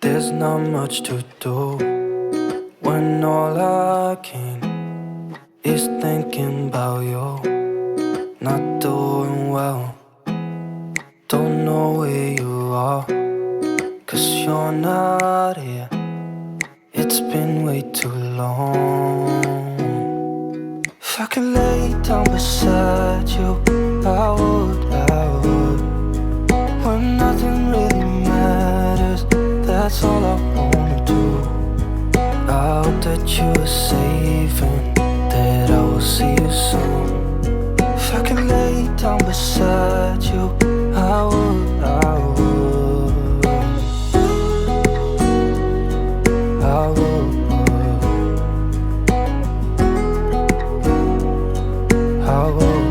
There's not much to do when all I can is thinking about you. Not doing well, don't know where you are, 'cause you're not here. It's been way too long. If I could lay down beside you, I would, when nothing really matters. That's all I wanna do. I hope that you are safe and that I will see you soon. If I could lay down beside you, I would, I would, I would, I would.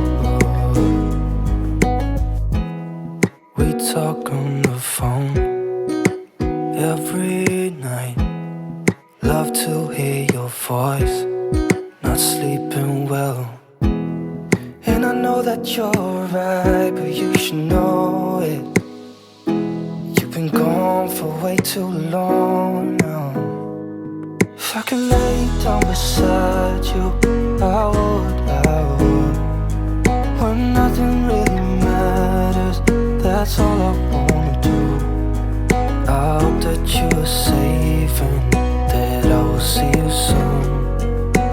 We talk on the phone every night. Love to hear your voice, not sleeping well. And I know that you're right, but you should know it. You've been gone for way too long now. If I could lay down beside you, I would, I would. When nothing really matters, that's all I wanna do. I hope that you are safe and that I will see you soon.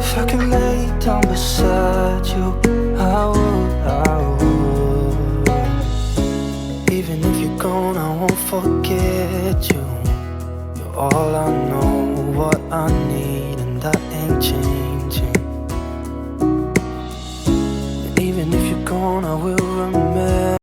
If I could lay down beside you, I would, I would. Even if you're gone, I won't forget you. You're all I know, what I need, and that ain't changed.